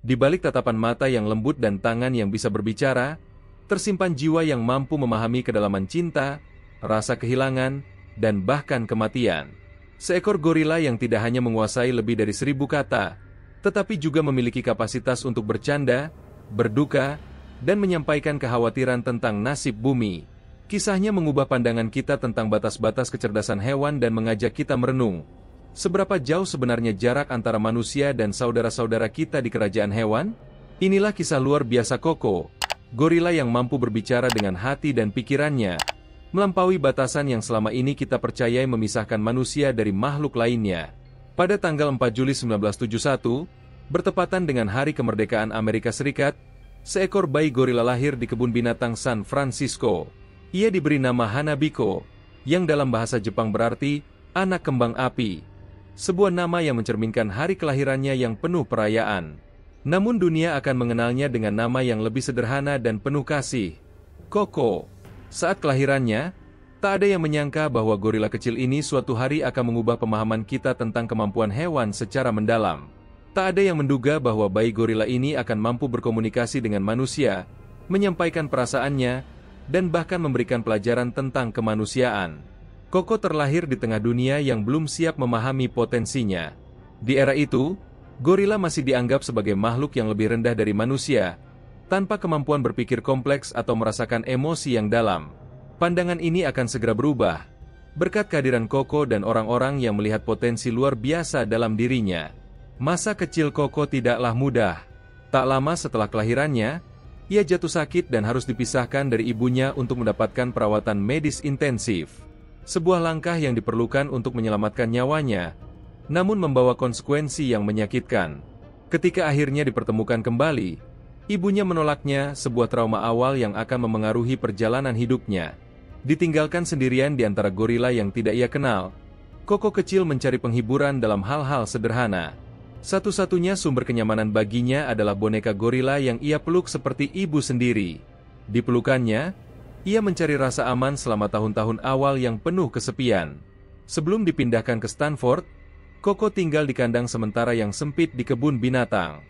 Di balik tatapan mata yang lembut dan tangan yang bisa berbicara, tersimpan jiwa yang mampu memahami kedalaman cinta, rasa kehilangan, dan bahkan kematian. Seekor gorila yang tidak hanya menguasai lebih dari 1000 kata, tetapi juga memiliki kapasitas untuk bercanda, berduka, dan menyampaikan kekhawatiran tentang nasib bumi. Kisahnya mengubah pandangan kita tentang batas-batas kecerdasan hewan dan mengajak kita merenung. Seberapa jauh sebenarnya jarak antara manusia dan saudara-saudara kita di kerajaan hewan? Inilah kisah luar biasa Koko, gorila yang mampu berbicara dengan hati dan pikirannya, melampaui batasan yang selama ini kita percayai memisahkan manusia dari makhluk lainnya. Pada tanggal 4 Juli 1971, bertepatan dengan Hari Kemerdekaan Amerika Serikat, seekor bayi gorila lahir di kebun binatang San Francisco. Ia diberi nama Hanabiko, yang dalam bahasa Jepang berarti anak kembang api. Sebuah nama yang mencerminkan hari kelahirannya yang penuh perayaan. Namun dunia akan mengenalnya dengan nama yang lebih sederhana dan penuh kasih, Koko. Saat kelahirannya, tak ada yang menyangka bahwa gorila kecil ini suatu hari akan mengubah pemahaman kita tentang kemampuan hewan secara mendalam. Tak ada yang menduga bahwa bayi gorila ini akan mampu berkomunikasi dengan manusia, menyampaikan perasaannya, dan bahkan memberikan pelajaran tentang kemanusiaan. Koko terlahir di tengah dunia yang belum siap memahami potensinya. Di era itu, gorila masih dianggap sebagai makhluk yang lebih rendah dari manusia, tanpa kemampuan berpikir kompleks atau merasakan emosi yang dalam. Pandangan ini akan segera berubah, berkat kehadiran Koko dan orang-orang yang melihat potensi luar biasa dalam dirinya. Masa kecil Koko tidaklah mudah. Tak lama setelah kelahirannya, ia jatuh sakit dan harus dipisahkan dari ibunya untuk mendapatkan perawatan medis intensif. Sebuah langkah yang diperlukan untuk menyelamatkan nyawanya, namun membawa konsekuensi yang menyakitkan. Ketika akhirnya dipertemukan kembali, ibunya menolaknya, sebuah trauma awal yang akan memengaruhi perjalanan hidupnya. Ditinggalkan sendirian di antara gorila yang tidak ia kenal, Koko kecil mencari penghiburan dalam hal-hal sederhana. Satu-satunya sumber kenyamanan baginya adalah boneka gorila yang ia peluk seperti ibu sendiri. Di pelukannya, ia mencari rasa aman selama tahun-tahun awal yang penuh kesepian. Sebelum dipindahkan ke Stanford, Koko tinggal di kandang sementara yang sempit di kebun binatang.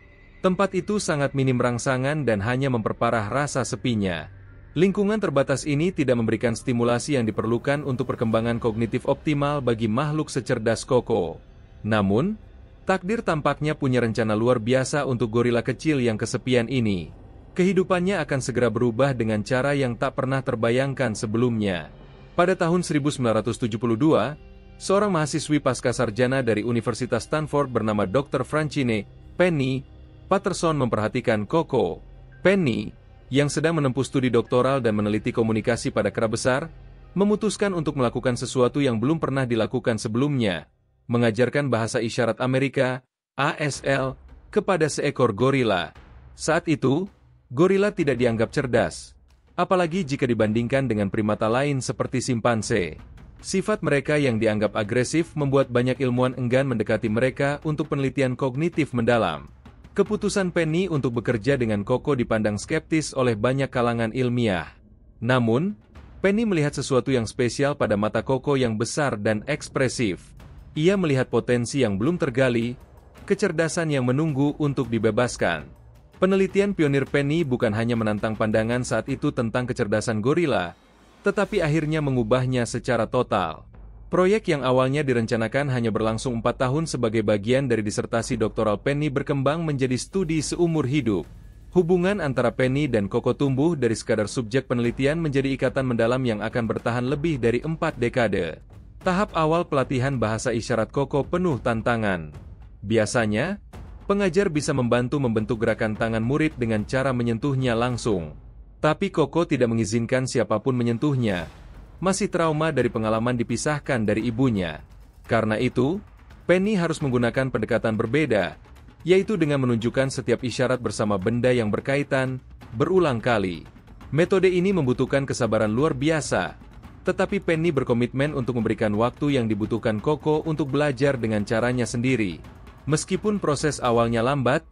Tempat itu sangat minim rangsangan dan hanya memperparah rasa sepinya. Lingkungan terbatas ini tidak memberikan stimulasi yang diperlukan untuk perkembangan kognitif optimal bagi makhluk secerdas Koko. Namun, takdir tampaknya punya rencana luar biasa untuk gorila kecil yang kesepian ini. Kehidupannya akan segera berubah dengan cara yang tak pernah terbayangkan sebelumnya. Pada tahun 1972, seorang mahasiswi pascasarjana dari Universitas Stanford bernama Dr. Francine Penny Patterson memperhatikan Koko. Penny, yang sedang menempuh studi doktoral dan meneliti komunikasi pada kera besar, memutuskan untuk melakukan sesuatu yang belum pernah dilakukan sebelumnya, mengajarkan bahasa isyarat Amerika, ASL, kepada seekor gorila. Saat itu, gorila tidak dianggap cerdas, apalagi jika dibandingkan dengan primata lain seperti simpanse. Sifat mereka yang dianggap agresif membuat banyak ilmuwan enggan mendekati mereka untuk penelitian kognitif mendalam. Keputusan Penny untuk bekerja dengan Koko dipandang skeptis oleh banyak kalangan ilmiah. Namun, Penny melihat sesuatu yang spesial pada mata Koko yang besar dan ekspresif. Ia melihat potensi yang belum tergali, kecerdasan yang menunggu untuk dibebaskan. Penelitian pionir Penny bukan hanya menantang pandangan saat itu tentang kecerdasan gorila, tetapi akhirnya mengubahnya secara total. Proyek yang awalnya direncanakan hanya berlangsung 4 tahun sebagai bagian dari disertasi doktoral Penny berkembang menjadi studi seumur hidup. Hubungan antara Penny dan Koko tumbuh dari sekadar subjek penelitian menjadi ikatan mendalam yang akan bertahan lebih dari 4 dekade. Tahap awal pelatihan bahasa isyarat Koko penuh tantangan. Biasanya, pengajar bisa membantu membentuk gerakan tangan murid dengan cara menyentuhnya langsung. Tapi Koko tidak mengizinkan siapapun menyentuhnya. Masih trauma dari pengalaman dipisahkan dari ibunya. Karena itu, Penny harus menggunakan pendekatan berbeda, yaitu dengan menunjukkan setiap isyarat bersama benda yang berkaitan, berulang kali. Metode ini membutuhkan kesabaran luar biasa, tetapi Penny berkomitmen untuk memberikan waktu yang dibutuhkan Koko untuk belajar dengan caranya sendiri. Meskipun proses awalnya lambat,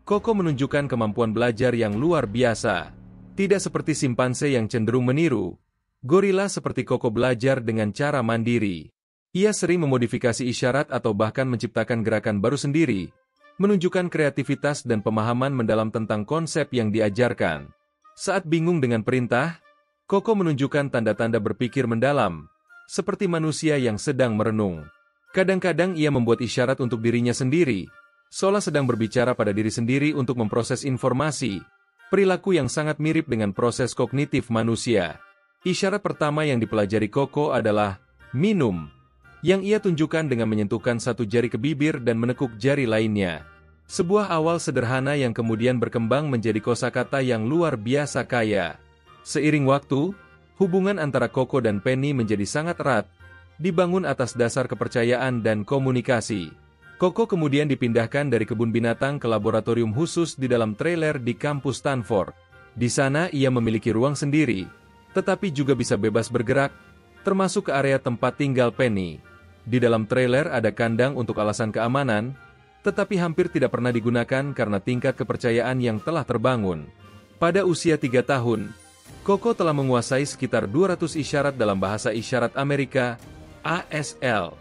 Koko menunjukkan kemampuan belajar yang luar biasa. Tidak seperti simpanse yang cenderung meniru, gorila seperti Koko belajar dengan cara mandiri. Ia sering memodifikasi isyarat atau bahkan menciptakan gerakan baru sendiri, menunjukkan kreativitas dan pemahaman mendalam tentang konsep yang diajarkan. Saat bingung dengan perintah, Koko menunjukkan tanda-tanda berpikir mendalam, seperti manusia yang sedang merenung. Kadang-kadang ia membuat isyarat untuk dirinya sendiri, seolah sedang berbicara pada diri sendiri untuk memproses informasi, perilaku yang sangat mirip dengan proses kognitif manusia. Isyarat pertama yang dipelajari Koko adalah minum, yang ia tunjukkan dengan menyentuhkan satu jari ke bibir dan menekuk jari lainnya. Sebuah awal sederhana yang kemudian berkembang menjadi kosakata yang luar biasa kaya. Seiring waktu, hubungan antara Koko dan Penny menjadi sangat erat, dibangun atas dasar kepercayaan dan komunikasi. Koko kemudian dipindahkan dari kebun binatang ke laboratorium khusus di dalam trailer di kampus Stanford. Di sana ia memiliki ruang sendiri, tetapi juga bisa bebas bergerak, termasuk ke area tempat tinggal Penny. Di dalam trailer ada kandang untuk alasan keamanan, tetapi hampir tidak pernah digunakan karena tingkat kepercayaan yang telah terbangun. Pada usia 3 tahun, Koko telah menguasai sekitar 200 isyarat dalam bahasa isyarat Amerika, ASL.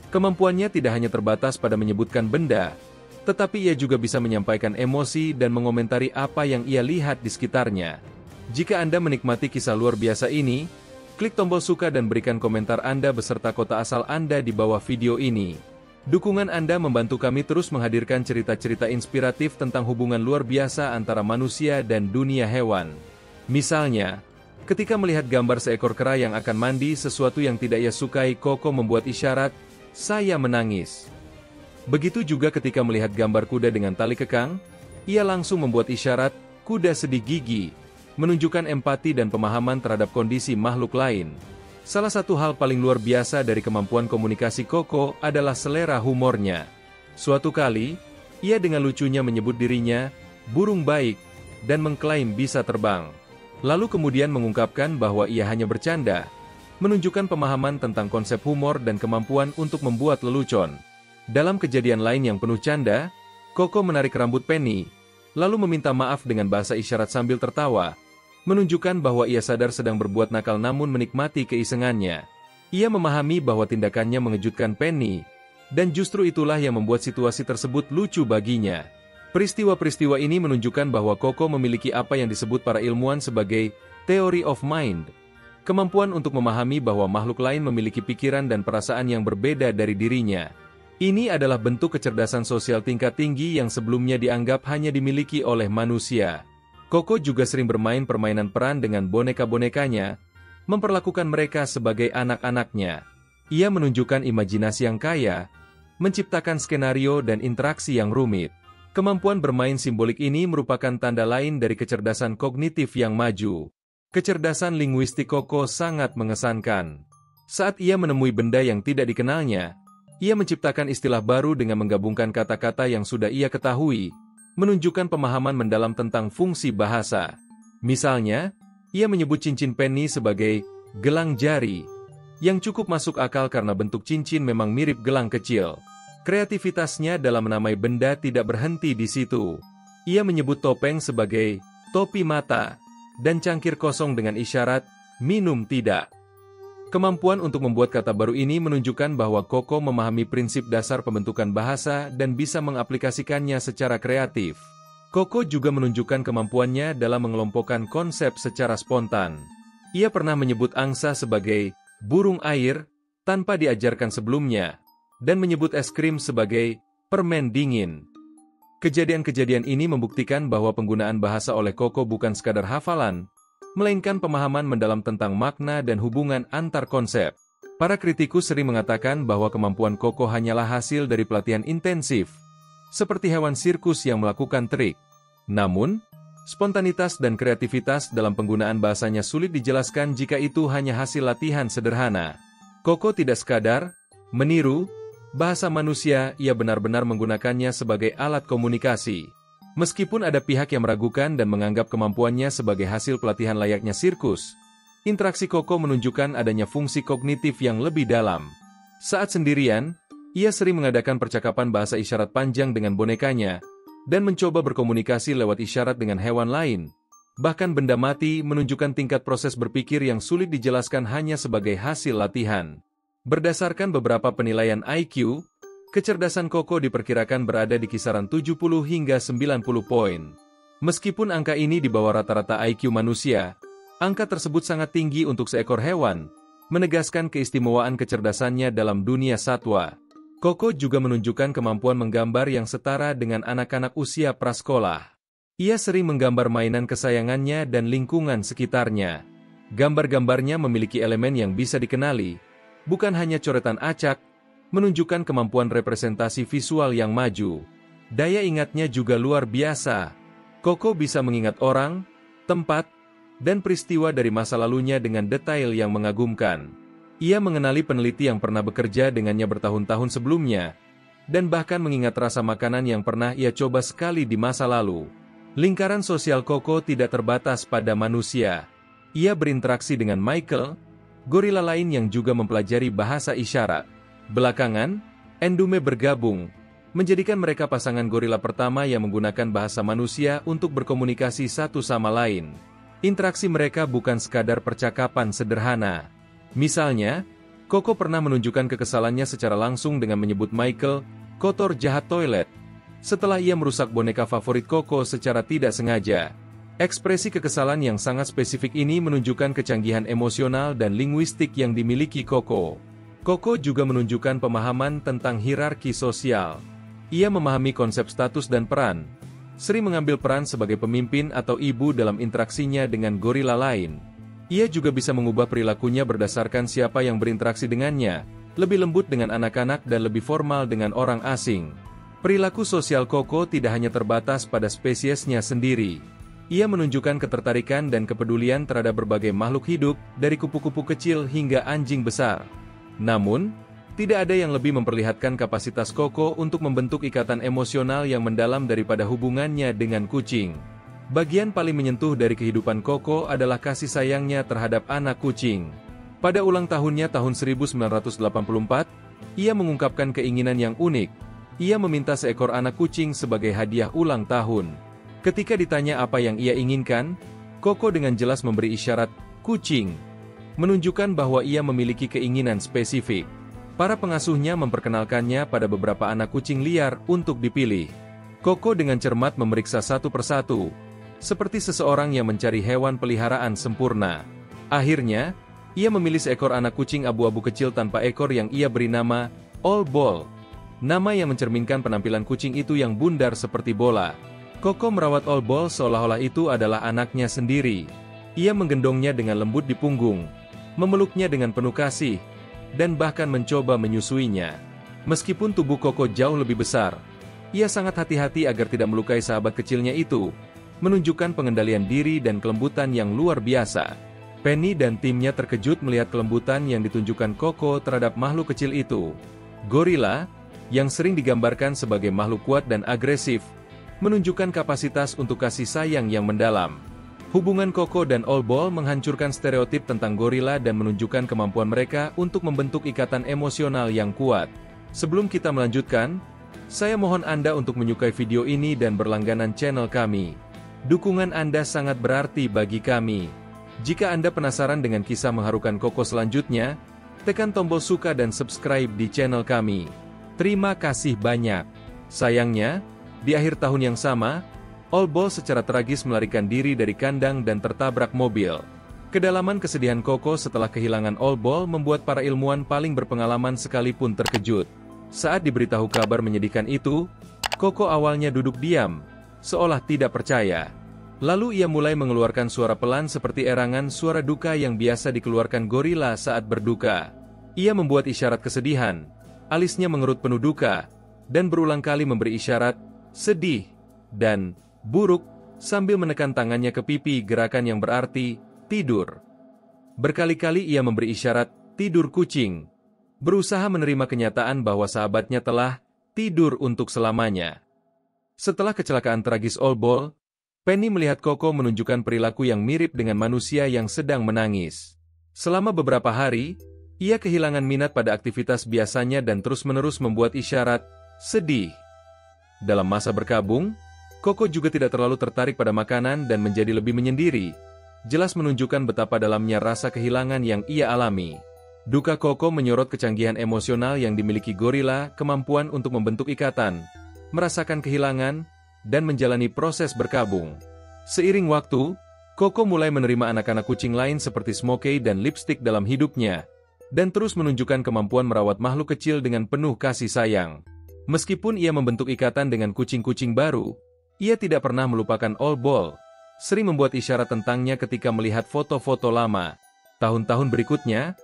Kemampuannya tidak hanya terbatas pada menyebutkan benda, tetapi ia juga bisa menyampaikan emosi dan mengomentari apa yang ia lihat di sekitarnya. Jika Anda menikmati kisah luar biasa ini, klik tombol suka dan berikan komentar Anda beserta kota asal Anda di bawah video ini. Dukungan Anda membantu kami terus menghadirkan cerita-cerita inspiratif tentang hubungan luar biasa antara manusia dan dunia hewan. Misalnya, ketika melihat gambar seekor kera yang akan mandi sesuatu yang tidak ia sukai, Koko membuat isyarat, "Saya menangis." Begitu juga ketika melihat gambar kuda dengan tali kekang, ia langsung membuat isyarat, "Kuda sedih gigi," menunjukkan empati dan pemahaman terhadap kondisi makhluk lain. Salah satu hal paling luar biasa dari kemampuan komunikasi Koko adalah selera humornya. Suatu kali, ia dengan lucunya menyebut dirinya burung baik dan mengklaim bisa terbang. Lalu kemudian mengungkapkan bahwa ia hanya bercanda, menunjukkan pemahaman tentang konsep humor dan kemampuan untuk membuat lelucon. Dalam kejadian lain yang penuh canda, Koko menarik rambut Penny, lalu meminta maaf dengan bahasa isyarat sambil tertawa, menunjukkan bahwa ia sadar sedang berbuat nakal namun menikmati keisengannya. Ia memahami bahwa tindakannya mengejutkan Penny, dan justru itulah yang membuat situasi tersebut lucu baginya. Peristiwa-peristiwa ini menunjukkan bahwa Koko memiliki apa yang disebut para ilmuwan sebagai theory of mind, kemampuan untuk memahami bahwa makhluk lain memiliki pikiran dan perasaan yang berbeda dari dirinya. Ini adalah bentuk kecerdasan sosial tingkat tinggi yang sebelumnya dianggap hanya dimiliki oleh manusia. Koko juga sering bermain permainan peran dengan boneka-bonekanya, memperlakukan mereka sebagai anak-anaknya. Ia menunjukkan imajinasi yang kaya, menciptakan skenario dan interaksi yang rumit. Kemampuan bermain simbolik ini merupakan tanda lain dari kecerdasan kognitif yang maju. Kecerdasan linguistik Koko sangat mengesankan. Saat ia menemui benda yang tidak dikenalnya, ia menciptakan istilah baru dengan menggabungkan kata-kata yang sudah ia ketahui, menunjukkan pemahaman mendalam tentang fungsi bahasa. Misalnya, ia menyebut cincin Penny sebagai gelang jari, yang cukup masuk akal karena bentuk cincin memang mirip gelang kecil. Kreativitasnya dalam menamai benda tidak berhenti di situ. Ia menyebut topeng sebagai topi mata, dan cangkir kosong dengan isyarat, minum tidak. Kemampuan untuk membuat kata baru ini menunjukkan bahwa Koko memahami prinsip dasar pembentukan bahasa dan bisa mengaplikasikannya secara kreatif. Koko juga menunjukkan kemampuannya dalam mengelompokkan konsep secara spontan. Ia pernah menyebut angsa sebagai burung air tanpa diajarkan sebelumnya, dan menyebut es krim sebagai permen dingin. Kejadian-kejadian ini membuktikan bahwa penggunaan bahasa oleh Koko bukan sekadar hafalan, melainkan pemahaman mendalam tentang makna dan hubungan antar konsep. Para kritikus sering mengatakan bahwa kemampuan Koko hanyalah hasil dari pelatihan intensif, seperti hewan sirkus yang melakukan trik. Namun, spontanitas dan kreativitas dalam penggunaan bahasanya sulit dijelaskan jika itu hanya hasil latihan sederhana. Koko tidak sekadar meniru bahasa manusia, ia benar-benar menggunakannya sebagai alat komunikasi. Meskipun ada pihak yang meragukan dan menganggap kemampuannya sebagai hasil pelatihan layaknya sirkus, interaksi Koko menunjukkan adanya fungsi kognitif yang lebih dalam. Saat sendirian, ia sering mengadakan percakapan bahasa isyarat panjang dengan bonekanya, dan mencoba berkomunikasi lewat isyarat dengan hewan lain. Bahkan benda mati menunjukkan tingkat proses berpikir yang sulit dijelaskan hanya sebagai hasil latihan. Berdasarkan beberapa penilaian IQ, Kecerdasan Koko diperkirakan berada di kisaran 70 hingga 90 poin. Meskipun angka ini di bawah rata-rata IQ manusia, angka tersebut sangat tinggi untuk seekor hewan, menegaskan keistimewaan kecerdasannya dalam dunia satwa. Koko juga menunjukkan kemampuan menggambar yang setara dengan anak-anak usia prasekolah. Ia sering menggambar mainan kesayangannya dan lingkungan sekitarnya. Gambar-gambarnya memiliki elemen yang bisa dikenali, bukan hanya coretan acak, menunjukkan kemampuan representasi visual yang maju. Daya ingatnya juga luar biasa. Koko bisa mengingat orang, tempat, dan peristiwa dari masa lalunya dengan detail yang mengagumkan. Ia mengenali peneliti yang pernah bekerja dengannya bertahun-tahun sebelumnya, dan bahkan mengingat rasa makanan yang pernah ia coba sekali di masa lalu. Lingkaran sosial Koko tidak terbatas pada manusia. Ia berinteraksi dengan Michael, gorila lain yang juga mempelajari bahasa isyarat. Belakangan, Endume bergabung, menjadikan mereka pasangan gorila pertama yang menggunakan bahasa manusia untuk berkomunikasi satu sama lain. Interaksi mereka bukan sekadar percakapan sederhana. Misalnya, Koko pernah menunjukkan kekesalannya secara langsung dengan menyebut Michael, kotor jahat toilet, setelah ia merusak boneka favorit Koko secara tidak sengaja. Ekspresi kekesalan yang sangat spesifik ini menunjukkan kecanggihan emosional dan linguistik yang dimiliki Koko. Koko juga menunjukkan pemahaman tentang hierarki sosial. Ia memahami konsep status dan peran, sering mengambil peran sebagai pemimpin atau ibu dalam interaksinya dengan gorila lain. Ia juga bisa mengubah perilakunya berdasarkan siapa yang berinteraksi dengannya, lebih lembut dengan anak-anak dan lebih formal dengan orang asing. Perilaku sosial Koko tidak hanya terbatas pada spesiesnya sendiri. Ia menunjukkan ketertarikan dan kepedulian terhadap berbagai makhluk hidup, dari kupu-kupu kecil hingga anjing besar. Namun, tidak ada yang lebih memperlihatkan kapasitas Koko untuk membentuk ikatan emosional yang mendalam daripada hubungannya dengan kucing. Bagian paling menyentuh dari kehidupan Koko adalah kasih sayangnya terhadap anak kucing. Pada ulang tahunnya tahun 1984, ia mengungkapkan keinginan yang unik. Ia meminta seekor anak kucing sebagai hadiah ulang tahun. Ketika ditanya apa yang ia inginkan, Koko dengan jelas memberi isyarat kucing, menunjukkan bahwa ia memiliki keinginan spesifik. Para pengasuhnya memperkenalkannya pada beberapa anak kucing liar untuk dipilih. Koko dengan cermat memeriksa satu persatu, seperti seseorang yang mencari hewan peliharaan sempurna. Akhirnya, ia memilih seekor anak kucing abu-abu kecil tanpa ekor yang ia beri nama All Ball. Nama yang mencerminkan penampilan kucing itu yang bundar seperti bola. Koko merawat All Ball seolah-olah itu adalah anaknya sendiri. Ia menggendongnya dengan lembut di punggung, memeluknya dengan penuh kasih, dan bahkan mencoba menyusuinya. Meskipun tubuh Koko jauh lebih besar, ia sangat hati-hati agar tidak melukai sahabat kecilnya itu, menunjukkan pengendalian diri dan kelembutan yang luar biasa. Penny dan timnya terkejut melihat kelembutan yang ditunjukkan Koko terhadap makhluk kecil itu. Gorila, yang sering digambarkan sebagai makhluk kuat dan agresif, menunjukkan kapasitas untuk kasih sayang yang mendalam. Hubungan Koko dan All Ball menghancurkan stereotip tentang gorila dan menunjukkan kemampuan mereka untuk membentuk ikatan emosional yang kuat. Sebelum kita melanjutkan, saya mohon Anda untuk menyukai video ini dan berlangganan channel kami. Dukungan Anda sangat berarti bagi kami. Jika Anda penasaran dengan kisah mengharukan Koko selanjutnya, tekan tombol suka dan subscribe di channel kami. Terima kasih banyak. Sayangnya, di akhir tahun yang sama, All Ball secara tragis melarikan diri dari kandang dan tertabrak mobil. Kedalaman kesedihan Koko setelah kehilangan All Ball membuat para ilmuwan paling berpengalaman sekalipun terkejut. Saat diberitahu kabar menyedihkan itu, Koko awalnya duduk diam, seolah tidak percaya. Lalu ia mulai mengeluarkan suara pelan seperti erangan suara duka yang biasa dikeluarkan gorila saat berduka. Ia membuat isyarat kesedihan, alisnya mengerut penuh duka, dan berulang kali memberi isyarat sedih dan buruk, sambil menekan tangannya ke pipi, gerakan yang berarti tidur. Berkali-kali ia memberi isyarat tidur kucing, berusaha menerima kenyataan bahwa sahabatnya telah tidur untuk selamanya. Setelah kecelakaan tragis All Ball, Penny melihat Koko menunjukkan perilaku yang mirip dengan manusia yang sedang menangis. Selama beberapa hari, ia kehilangan minat pada aktivitas biasanya dan terus-menerus membuat isyarat sedih. Dalam masa berkabung, Koko juga tidak terlalu tertarik pada makanan dan menjadi lebih menyendiri, jelas menunjukkan betapa dalamnya rasa kehilangan yang ia alami. Duka Koko menyorot kecanggihan emosional yang dimiliki gorila, kemampuan untuk membentuk ikatan, merasakan kehilangan, dan menjalani proses berkabung. Seiring waktu, Koko mulai menerima anak-anak kucing lain seperti Smokey dan Lipstick dalam hidupnya, dan terus menunjukkan kemampuan merawat makhluk kecil dengan penuh kasih sayang. Meskipun ia membentuk ikatan dengan kucing-kucing baru, ia tidak pernah melupakan Old Ball, sering membuat isyarat tentangnya ketika melihat foto-foto lama. Tahun-tahun berikutnya,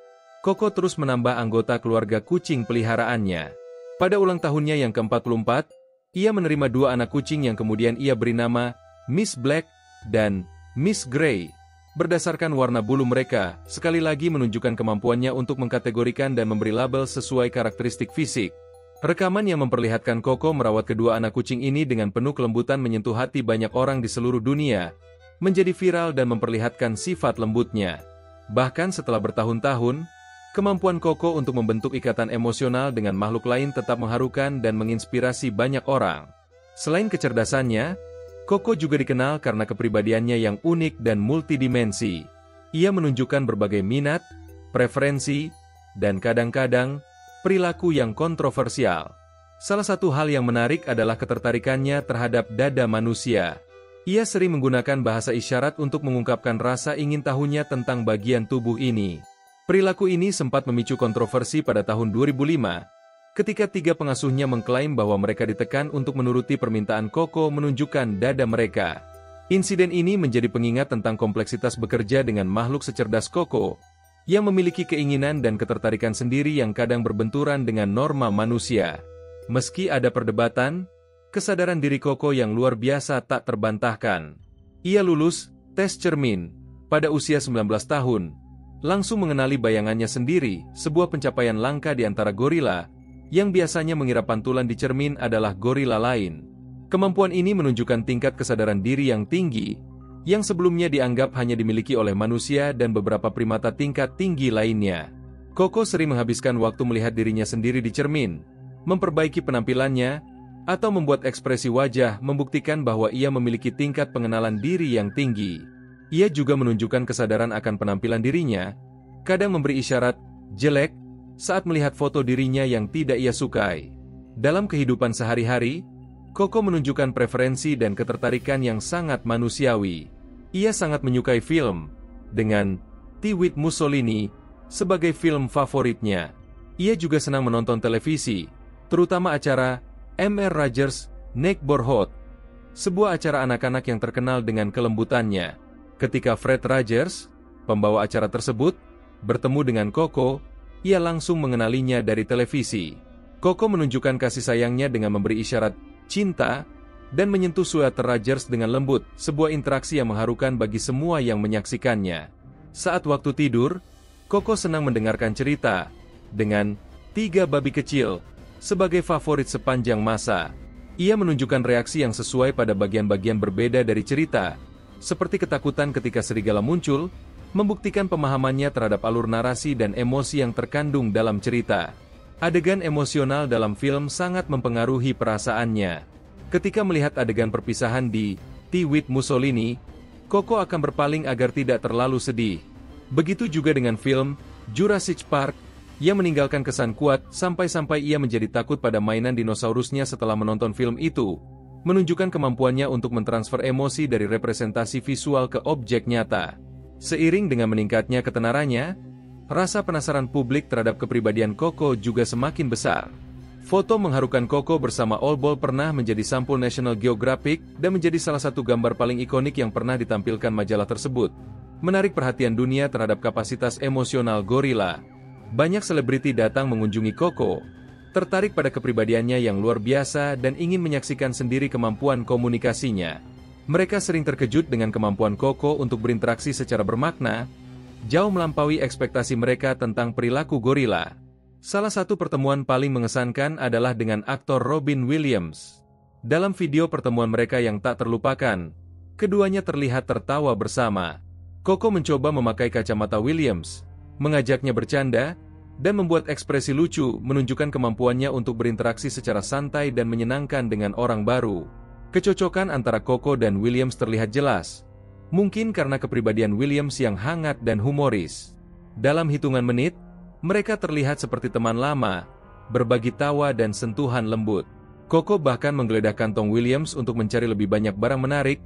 Koko terus menambah anggota keluarga kucing peliharaannya. Pada ulang tahunnya yang ke-44, ia menerima 2 anak kucing yang kemudian ia beri nama Miss Black dan Miss Grey. Berdasarkan warna bulu mereka, sekali lagi menunjukkan kemampuannya untuk mengkategorikan dan memberi label sesuai karakteristik fisik. Rekaman yang memperlihatkan Koko merawat kedua anak kucing ini dengan penuh kelembutan menyentuh hati banyak orang di seluruh dunia, menjadi viral dan memperlihatkan sifat lembutnya. Bahkan setelah bertahun-tahun, kemampuan Koko untuk membentuk ikatan emosional dengan makhluk lain tetap mengharukan dan menginspirasi banyak orang. Selain kecerdasannya, Koko juga dikenal karena kepribadiannya yang unik dan multidimensi. Ia menunjukkan berbagai minat, preferensi, dan kadang-kadang perilaku yang kontroversial. Salah satu hal yang menarik adalah ketertarikannya terhadap dada manusia. Ia sering menggunakan bahasa isyarat untuk mengungkapkan rasa ingin tahunya tentang bagian tubuh ini. Perilaku ini sempat memicu kontroversi pada tahun 2005, ketika 3 pengasuhnya mengklaim bahwa mereka ditekan untuk menuruti permintaan Koko menunjukkan dada mereka. Insiden ini menjadi pengingat tentang kompleksitas bekerja dengan makhluk secerdas Koko, yang memiliki keinginan dan ketertarikan sendiri yang kadang berbenturan dengan norma manusia. Meski ada perdebatan, kesadaran diri Koko yang luar biasa tak terbantahkan. Ia lulus tes cermin pada usia 19 tahun, langsung mengenali bayangannya sendiri, sebuah pencapaian langka di antara gorila, yang biasanya mengira pantulan di cermin adalah gorila lain. Kemampuan ini menunjukkan tingkat kesadaran diri yang tinggi, yang sebelumnya dianggap hanya dimiliki oleh manusia dan beberapa primata tingkat tinggi lainnya. Koko sering menghabiskan waktu melihat dirinya sendiri di cermin, memperbaiki penampilannya, atau membuat ekspresi wajah membuktikan bahwa ia memiliki tingkat pengenalan diri yang tinggi. Ia juga menunjukkan kesadaran akan penampilan dirinya, kadang memberi isyarat jelek saat melihat foto dirinya yang tidak ia sukai. Dalam kehidupan sehari-hari, Koko menunjukkan preferensi dan ketertarikan yang sangat manusiawi. Ia sangat menyukai film, dengan Tea with Mussolini sebagai film favoritnya. Ia juga senang menonton televisi, terutama acara Mr. Rogers' Neighborhood, sebuah acara anak-anak yang terkenal dengan kelembutannya. Ketika Fred Rogers, pembawa acara tersebut, bertemu dengan Koko, ia langsung mengenalinya dari televisi. Koko menunjukkan kasih sayangnya dengan memberi isyarat cinta dan menyentuh sweater Rogers dengan lembut, sebuah interaksi yang mengharukan bagi semua yang menyaksikannya. Saat waktu tidur, Koko senang mendengarkan cerita dengan 3 babi kecil sebagai favorit sepanjang masa. Ia menunjukkan reaksi yang sesuai pada bagian-bagian berbeda dari cerita, seperti ketakutan ketika serigala muncul, membuktikan pemahamannya terhadap alur narasi dan emosi yang terkandung dalam cerita. Adegan emosional dalam film sangat mempengaruhi perasaannya. Ketika melihat adegan perpisahan di Tea with Mussolini, Koko akan berpaling agar tidak terlalu sedih. Begitu juga dengan film Jurassic Park, yang meninggalkan kesan kuat sampai-sampai ia menjadi takut pada mainan dinosaurusnya setelah menonton film itu, menunjukkan kemampuannya untuk mentransfer emosi dari representasi visual ke objek nyata. Seiring dengan meningkatnya ketenarannya, rasa penasaran publik terhadap kepribadian Koko juga semakin besar. Foto mengharukan Koko bersama Old Ball pernah menjadi sampul National Geographic dan menjadi salah satu gambar paling ikonik yang pernah ditampilkan majalah tersebut, menarik perhatian dunia terhadap kapasitas emosional gorila. Banyak selebriti datang mengunjungi Koko, tertarik pada kepribadiannya yang luar biasa dan ingin menyaksikan sendiri kemampuan komunikasinya. Mereka sering terkejut dengan kemampuan Koko untuk berinteraksi secara bermakna, jauh melampaui ekspektasi mereka tentang perilaku gorila. Salah satu pertemuan paling mengesankan adalah dengan aktor Robin Williams. Dalam video pertemuan mereka yang tak terlupakan, keduanya terlihat tertawa bersama. Koko mencoba memakai kacamata Williams, mengajaknya bercanda, dan membuat ekspresi lucu menunjukkan kemampuannya untuk berinteraksi secara santai dan menyenangkan dengan orang baru. Kecocokan antara Koko dan Williams terlihat jelas, mungkin karena kepribadian Williams yang hangat dan humoris. Dalam hitungan menit, Mereka terlihat seperti teman lama, berbagi tawa dan sentuhan lembut. Koko bahkan menggeledah kantong Williams untuk mencari lebih banyak barang menarik,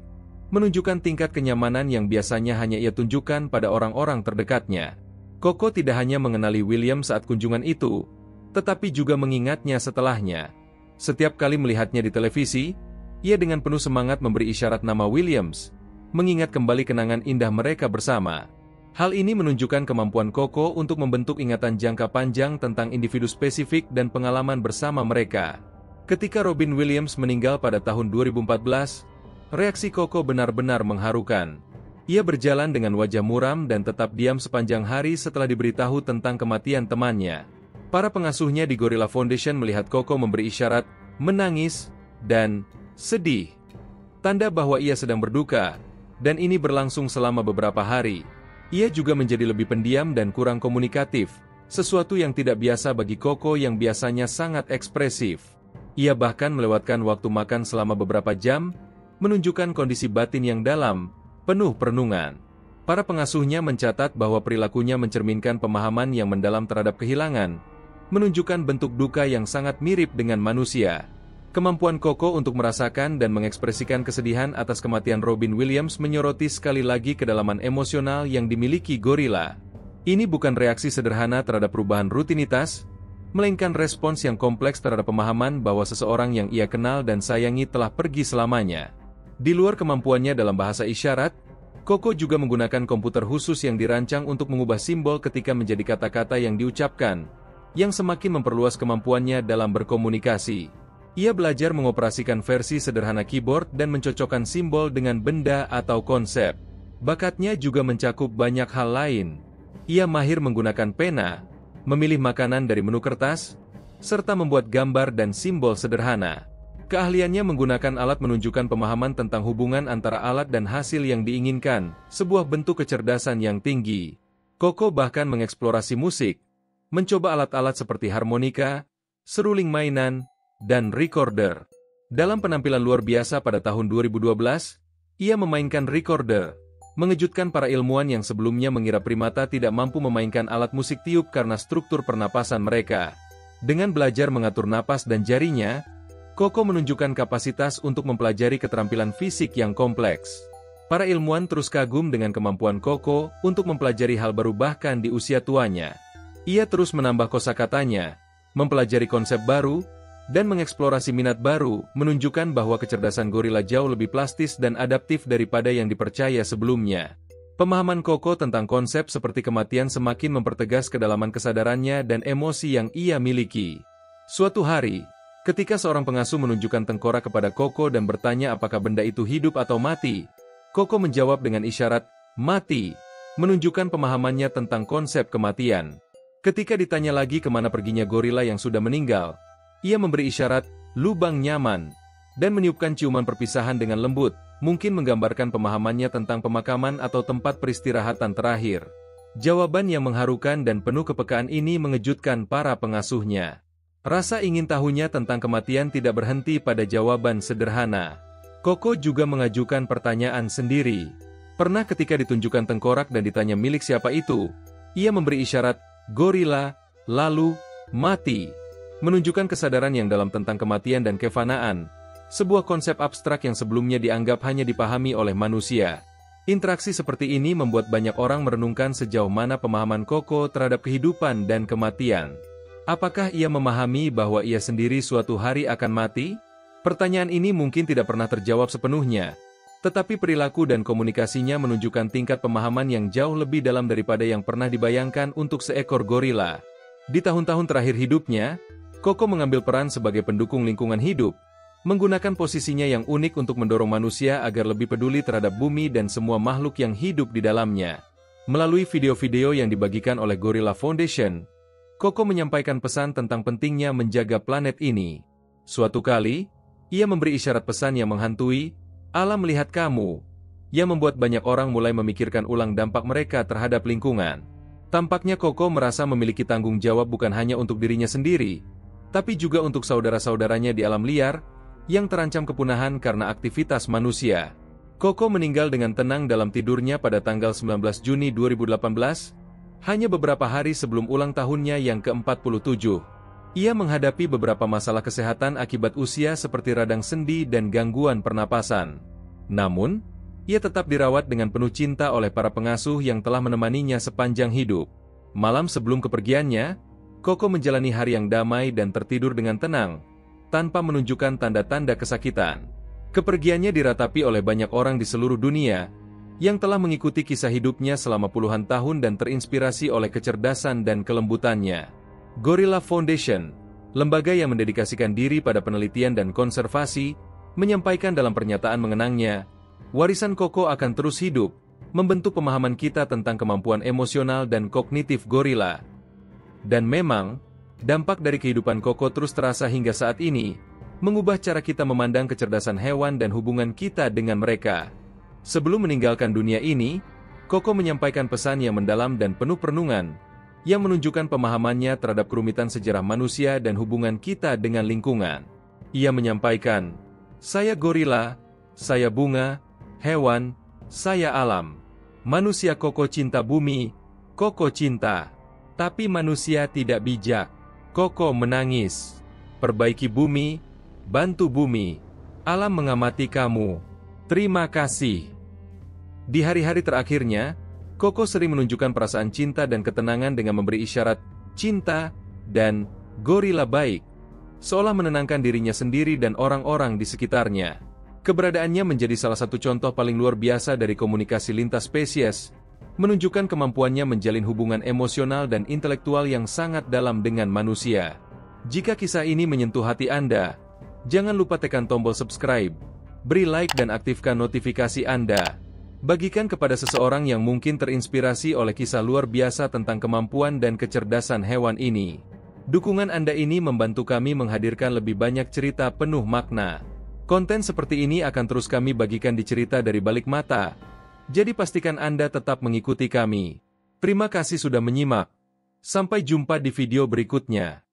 menunjukkan tingkat kenyamanan yang biasanya hanya ia tunjukkan pada orang-orang terdekatnya. Koko tidak hanya mengenali Williams saat kunjungan itu, tetapi juga mengingatnya setelahnya. Setiap kali melihatnya di televisi, ia dengan penuh semangat memberi isyarat nama Williams, mengingat kembali kenangan indah mereka bersama. Hal ini menunjukkan kemampuan Koko untuk membentuk ingatan jangka panjang tentang individu spesifik dan pengalaman bersama mereka. Ketika Robin Williams meninggal pada tahun 2014, reaksi Koko benar-benar mengharukan. Ia berjalan dengan wajah muram dan tetap diam sepanjang hari setelah diberitahu tentang kematian temannya. Para pengasuhnya di Gorilla Foundation melihat Koko memberi isyarat, menangis, dan sedih. Tanda bahwa ia sedang berduka, dan ini berlangsung selama beberapa hari. Ia juga menjadi lebih pendiam dan kurang komunikatif, sesuatu yang tidak biasa bagi Koko yang biasanya sangat ekspresif. Ia bahkan melewatkan waktu makan selama beberapa jam, menunjukkan kondisi batin yang dalam, penuh perenungan. Para pengasuhnya mencatat bahwa perilakunya mencerminkan pemahaman yang mendalam terhadap kehilangan, menunjukkan bentuk duka yang sangat mirip dengan manusia. Kemampuan Koko untuk merasakan dan mengekspresikan kesedihan atas kematian Robin Williams menyoroti sekali lagi kedalaman emosional yang dimiliki gorila. Ini bukan reaksi sederhana terhadap perubahan rutinitas, melainkan respons yang kompleks terhadap pemahaman bahwa seseorang yang ia kenal dan sayangi telah pergi selamanya. Di luar kemampuannya dalam bahasa isyarat, Koko juga menggunakan komputer khusus yang dirancang untuk mengubah simbol ketika menjadi kata-kata yang diucapkan, yang semakin memperluas kemampuannya dalam berkomunikasi. Ia belajar mengoperasikan versi sederhana keyboard dan mencocokkan simbol dengan benda atau konsep. Bakatnya juga mencakup banyak hal lain. Ia mahir menggunakan pena, memilih makanan dari menu kertas, serta membuat gambar dan simbol sederhana. Keahliannya menggunakan alat menunjukkan pemahaman tentang hubungan antara alat dan hasil yang diinginkan, sebuah bentuk kecerdasan yang tinggi. Koko bahkan mengeksplorasi musik, mencoba alat-alat seperti harmonika, seruling mainan, dan recorder. Dalam penampilan luar biasa pada tahun 2012, ia memainkan recorder, mengejutkan para ilmuwan yang sebelumnya mengira primata tidak mampu memainkan alat musik tiup karena struktur pernapasan mereka. Dengan belajar mengatur napas dan jarinya, Koko menunjukkan kapasitas untuk mempelajari keterampilan fisik yang kompleks. Para ilmuwan terus kagum dengan kemampuan Koko untuk mempelajari hal baru bahkan di usia tuanya. Ia terus menambah kosakatanya, mempelajari konsep baru, dan mengeksplorasi minat baru, menunjukkan bahwa kecerdasan gorila jauh lebih plastis dan adaptif daripada yang dipercaya sebelumnya. Pemahaman Koko tentang konsep seperti kematian semakin mempertegas kedalaman kesadarannya dan emosi yang ia miliki. Suatu hari, ketika seorang pengasuh menunjukkan tengkorak kepada Koko dan bertanya apakah benda itu hidup atau mati, Koko menjawab dengan isyarat, mati, menunjukkan pemahamannya tentang konsep kematian. Ketika ditanya lagi kemana perginya gorila yang sudah meninggal, ia memberi isyarat, lubang nyaman, dan meniupkan ciuman perpisahan dengan lembut, mungkin menggambarkan pemahamannya tentang pemakaman atau tempat peristirahatan terakhir. Jawaban yang mengharukan dan penuh kepekaan ini mengejutkan para pengasuhnya. Rasa ingin tahunya tentang kematian tidak berhenti pada jawaban sederhana. Koko juga mengajukan pertanyaan sendiri. Pernah ketika ditunjukkan tengkorak dan ditanya milik siapa itu, ia memberi isyarat, gorila, lalu, mati. Menunjukkan kesadaran yang dalam tentang kematian dan kefanaan, sebuah konsep abstrak yang sebelumnya dianggap hanya dipahami oleh manusia. Interaksi seperti ini membuat banyak orang merenungkan sejauh mana pemahaman Koko terhadap kehidupan dan kematian. Apakah ia memahami bahwa ia sendiri suatu hari akan mati? Pertanyaan ini mungkin tidak pernah terjawab sepenuhnya, tetapi perilaku dan komunikasinya menunjukkan tingkat pemahaman yang jauh lebih dalam daripada yang pernah dibayangkan untuk seekor gorila. Di tahun-tahun terakhir hidupnya, Koko mengambil peran sebagai pendukung lingkungan hidup, menggunakan posisinya yang unik untuk mendorong manusia agar lebih peduli terhadap bumi dan semua makhluk yang hidup di dalamnya. Melalui video-video yang dibagikan oleh Gorilla Foundation, Koko menyampaikan pesan tentang pentingnya menjaga planet ini. Suatu kali, ia memberi isyarat pesan yang menghantui, "Alam melihat kamu," yang membuat banyak orang mulai memikirkan ulang dampak mereka terhadap lingkungan. Tampaknya Koko merasa memiliki tanggung jawab bukan hanya untuk dirinya sendiri, tapi juga untuk saudara-saudaranya di alam liar, yang terancam kepunahan karena aktivitas manusia. Koko meninggal dengan tenang dalam tidurnya pada tanggal 19 Juni 2018, Hanya beberapa hari sebelum ulang tahunnya yang ke-47, ia menghadapi beberapa masalah kesehatan akibat usia seperti radang sendi dan gangguan pernapasan. Namun, ia tetap dirawat dengan penuh cinta oleh para pengasuh yang telah menemaninya sepanjang hidup. Malam sebelum kepergiannya, Koko menjalani hari yang damai dan tertidur dengan tenang, tanpa menunjukkan tanda-tanda kesakitan. Kepergiannya diratapi oleh banyak orang di seluruh dunia, yang telah mengikuti kisah hidupnya selama puluhan tahun dan terinspirasi oleh kecerdasan dan kelembutannya. Gorilla Foundation, lembaga yang mendedikasikan diri pada penelitian dan konservasi, menyampaikan dalam pernyataan mengenangnya, warisan Koko akan terus hidup, membentuk pemahaman kita tentang kemampuan emosional dan kognitif gorila. Dan memang, dampak dari kehidupan Koko terus terasa hingga saat ini, mengubah cara kita memandang kecerdasan hewan dan hubungan kita dengan mereka. Sebelum meninggalkan dunia ini, Koko menyampaikan pesan yang mendalam dan penuh perenungan, yang menunjukkan pemahamannya terhadap kerumitan sejarah manusia dan hubungan kita dengan lingkungan. Ia menyampaikan, "Saya gorila, saya bunga, hewan, saya alam. Manusia Koko cinta bumi, Koko cinta. Tapi manusia tidak bijak. Koko menangis. Perbaiki bumi, bantu bumi. Alam mengamati kamu. Terima kasih." Di hari-hari terakhirnya, Koko sering menunjukkan perasaan cinta dan ketenangan dengan memberi isyarat cinta dan gorila baik, seolah menenangkan dirinya sendiri dan orang-orang di sekitarnya. Keberadaannya menjadi salah satu contoh paling luar biasa dari komunikasi lintas spesies, menunjukkan kemampuannya menjalin hubungan emosional dan intelektual yang sangat dalam dengan manusia. Jika kisah ini menyentuh hati Anda, jangan lupa tekan tombol subscribe, beri like dan aktifkan notifikasi Anda. Bagikan kepada seseorang yang mungkin terinspirasi oleh kisah luar biasa tentang kemampuan dan kecerdasan hewan ini. Dukungan Anda ini membantu kami menghadirkan lebih banyak cerita penuh makna. Konten seperti ini akan terus kami bagikan di Cerita dari Balik Mata. Jadi pastikan Anda tetap mengikuti kami. Terima kasih sudah menyimak. Sampai jumpa di video berikutnya.